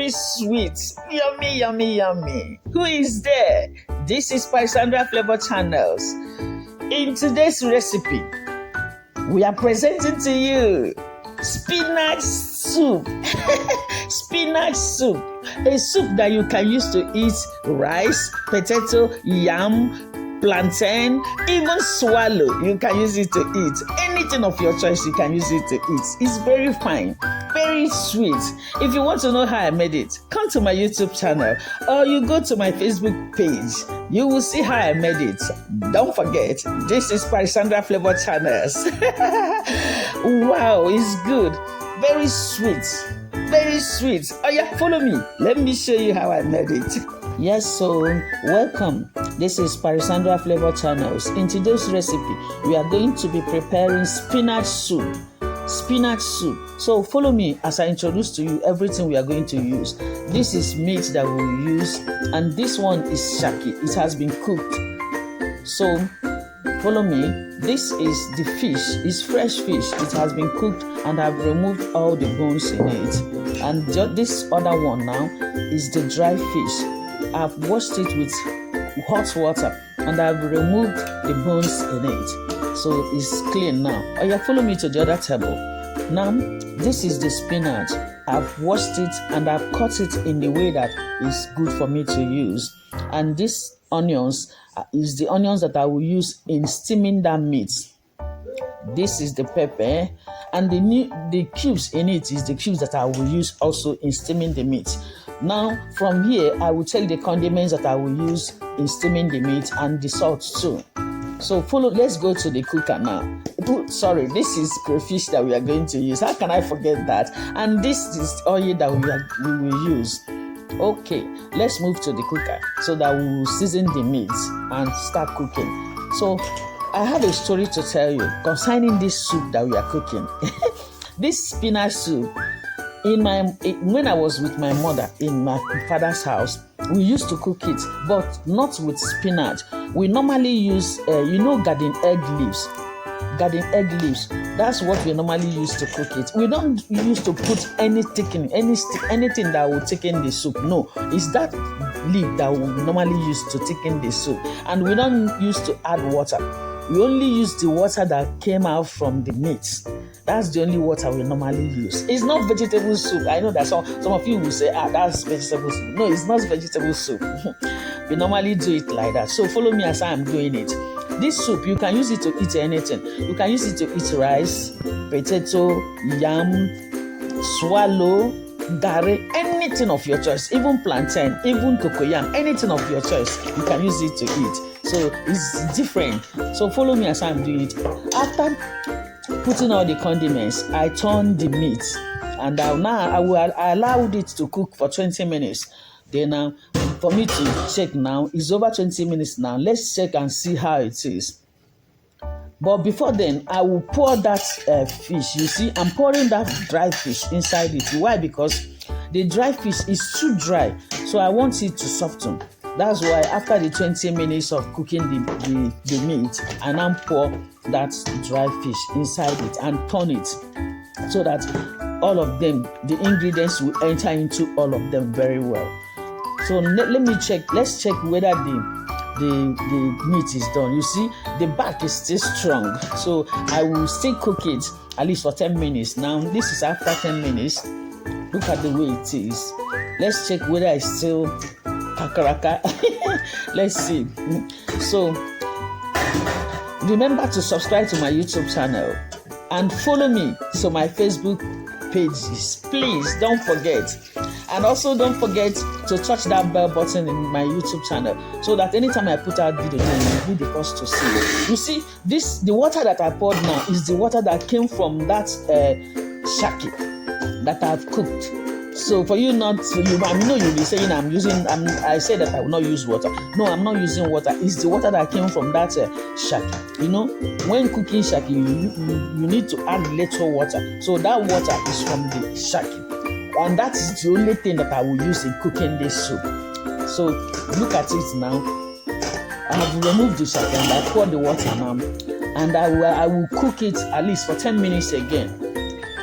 very sweet. Yummy, yummy, yummy. Who is there? This is Paisandra Flavor Channels. In today's recipe, we are presenting to you spinach soup. Spinach soup. A soup that you can use to eat rice, potato, yam, plantain, even swallow. You can use it to eat. Anything of your choice, you can use it to eat. It's very fine, very sweet. If you want to know how I made it, come to my YouTube channel or you go to my Facebook page. You will see how I made it. Don't forget, this is Paisandra Flavor Channels. Wow, it's good. Very sweet. Very sweet. Oh yeah, follow me. Let me show you how I made it. Yes, so welcome. This is Paisandra Flavor Channels. In today's recipe, we are going to be preparing spinach soup. Spinach soup. So follow me as I introduce to you everything we are going to use. This is meat that we'll use, and this one is shaki. It has been cooked. So follow me. This is the fish. It's fresh fish. It has been cooked and I've removed all the bones in it. And this other one now is the dry fish. I've washed it with hot water and I've removed the bones in it. So it's clean now. Oh yeah, follow me to the other table. Now, this is the spinach. I've washed it and I've cut it in the way that is good for me to use. And this onions is the onions that I will use in steaming that meat. This is the pepper, and the cubes in it is the cubes that I will use also in steaming the meat. Now, from here, I will tell you the condiments that I will use in steaming the meat and the salt too. So let's go to the cooker now. Sorry, this is crayfish that we are going to use. How can I forget that? And this is oil that we will use. Okay, let's move to the cooker so that we will season the meat and start cooking. So I have a story to tell you concerning this soup that we are cooking. This spinach soup, when I was with my mother in my father's house, we used to cook it, but not with spinach. We normally use, garden egg leaves. Garden egg leaves. That's what we normally use to cook it. We don't use to put anything that will thicken the soup. No, it's that leaf that we normally use to thicken the soup. And we don't use to add water. We only use the water that came out from the meat. That's the only water we normally use. It's not vegetable soup. I know that some of you will say, that's vegetable soup. No, it's not vegetable soup. We normally do it like that. So follow me as I am doing it. This soup, you can use it to eat anything. You can use it to eat rice, potato, yam, swallow, gari, anything of your choice, even plantain, even cocoyam, anything of your choice, you can use it to eat. So it's different. So follow me as I'm doing it. After putting all the condiments, I turn the meat, and I allowed it to cook for 20 minutes. Then for me to check now, it's over 20 minutes now. Let's check and see how it is. But before then, I will pour that fish. You see, I'm pouring that dry fish inside it. Why? Because the dry fish is too dry, so I want it to soften. That's why after the 20 minutes of cooking the meat, I now pour that dry fish inside it and turn it so that all of them, the ingredients will enter into all of them very well. So let me check. Let's check whether the meat is done. You see, the back is still strong, so I will still cook it at least for 10 minutes. Now this is after 10 minutes. Look at the way it is. Let's check whether it's still kakaraka. Let's see. So remember to subscribe to my YouTube channel and follow me to my Facebook pages. Please don't forget. And also don't forget to touch that bell button in my YouTube channel so that anytime I put out video, you'll be the first to see it. You see, the water that I poured now is the water that came from that shaki that I've cooked. So for you not to, I know you'll be saying I say that I will not use water. No, I'm not using water. It's the water that came from that shaki. You know, when cooking shaki, you need to add little water. So that water is from the shaki. And that is the only thing that I will use in cooking this soup. So look at it now. I have removed the shaki and I pour the water now. And I will cook it at least for 10 minutes again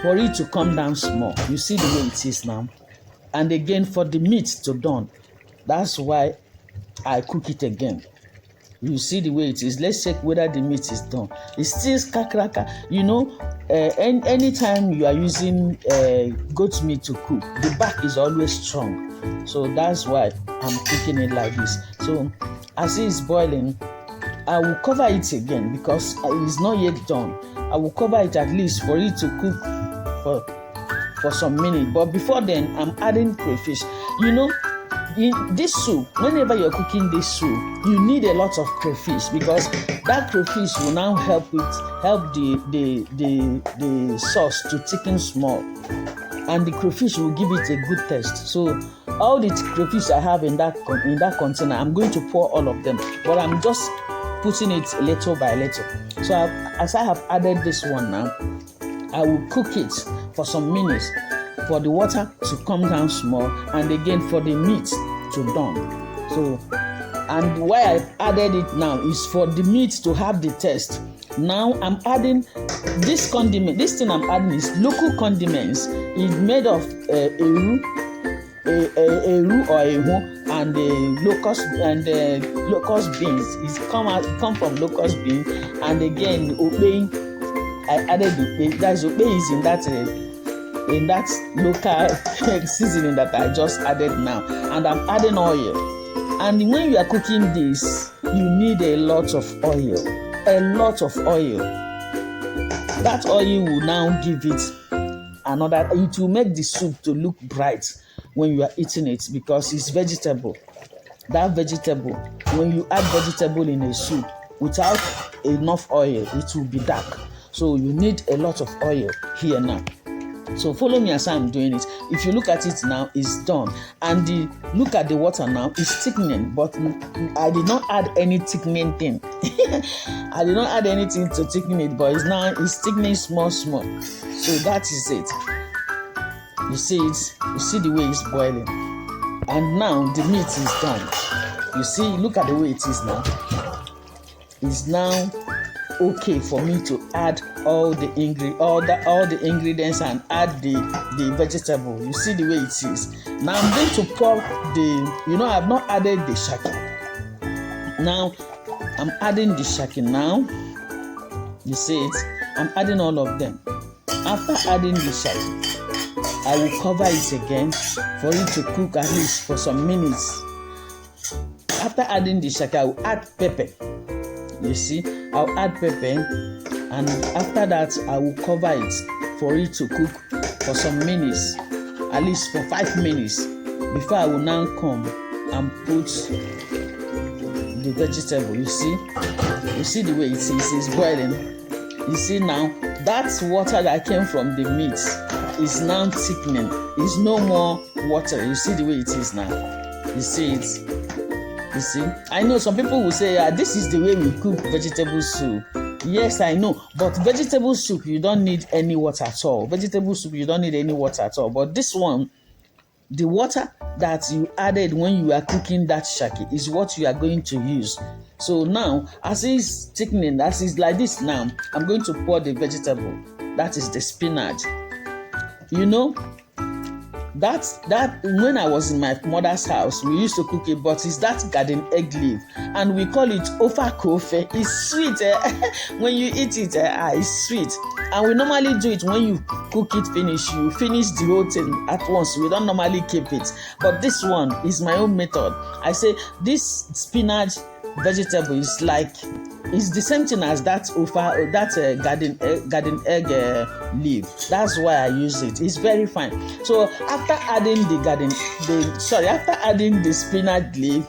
for it to come down small. You see the way it is now. and again for the meat to done. That's why I cook it again. You see the way it is. Let's check whether the meat is done. It's still kakraka. Anytime you are using goat meat to cook, the back is always strong. So that's why I'm cooking it like this. So as it is boiling, I will cover it again because it's not yet done. I will cover it at least for it to cook for some minutes. But before then, I'm adding crayfish. In this soup, whenever you're cooking this soup, you need a lot of crayfish because that crayfish will now help the sauce to thicken small, and the crayfish will give it a good taste. So all the crayfish I have in that container, I'm going to pour all of them, but I'm just putting it little by little. So as I have added this one now, I will cook it for some minutes for the water to come down small, and again for the meat to done. So, and why I added it now is for the meat to have the taste. Now I'm adding this condiment. This thing I'm adding is local condiments. It's made of eru or ehu and locust beans. It's come from locust beans, and again obey. I added the that's obey is in that local seasoning that I just added now, and I'm adding oil. And when you are cooking this, you need a lot of oil. That oil will now give it it will make the soup to look bright when you are eating it because it's vegetable. That vegetable, when you add vegetable in a soup without enough oil, it will be dark. So you need a lot of oil here now. So follow me as I'm doing it. If you look at it now, it's done. And look at the water now, it's thickening. But I did not add any thickening thing. I did not add anything to thicken it, but it's thickening small. So that is it. You see it. You see the way it's boiling. And now the meat is done. You see, look at the way it is now. It's now okay for me to add all the ingredients and add the vegetable. You see the way it is. Now I'm going to pour I've not added the shaki. Now I'm adding the shaki now. You see it? I'm adding all of them. After adding the shaki, I will cover it again for it to cook at least for some minutes. After adding the shaki, I will add pepper. You see, I'll add pepper, and after that I will cover it for it to cook for some minutes, at least for 5 minutes, before I will now come and put the vegetable. You see the way it is boiling. You see now that water that came from the meat is now thickening. It's no more water. You see the way it is now. You see it. You see, I know some people will say, this is the way we cook vegetable soup. Yes, I know, but vegetable soup, you don't need any water at all. Vegetable soup, you don't need any water at all. But this one, the water that you added when you are cooking that shaki is what you are going to use. So now, as it's thickening, as it's like this now, I'm going to pour the vegetable. That is the spinach. That when I was in my mother's house, we used to cook it, but it's that garden egg leaf, and we call it ofa kofe. It's sweet. When you eat it, it's sweet. And we normally do it when you cook it finish. You finish the whole thing at once. We don't normally keep it. But this one is my own method. I say this spinach vegetable is it's the same thing as that garden egg leaf. That's why I use it. It's very fine. So after adding after adding the spinach leaf,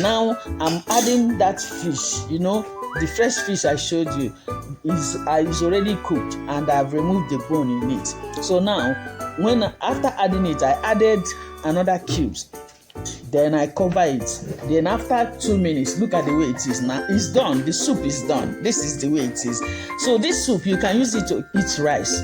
now I'm adding that fish. The fresh fish I showed you is already cooked, and I've removed the bone in it. So now, after adding it, I added another cubes. Then I cover it. Then after 2 minutes, look at the way it is now. It's done. The soup is done. This is the way it is. So this soup, you can use it to eat rice.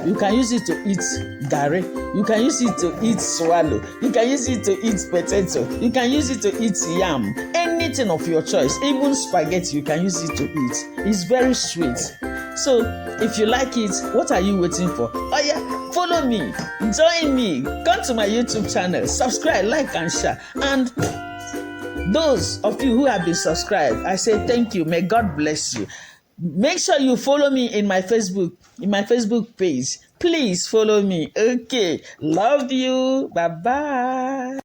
You can use it to eat garri. You can use it to eat swallow. You can use it to eat potato. You can use it to eat yam. Anything of your choice. Even spaghetti, you can use it to eat. It's very sweet. So if you like it, what are you waiting for? Oh yeah, Follow me, join me, come to my YouTube channel, subscribe, like, and share. And those of you who have been subscribed, I say thank you. May God bless you. Make sure you follow me in my Facebook page. Please follow me. Okay. Love you. Bye-bye.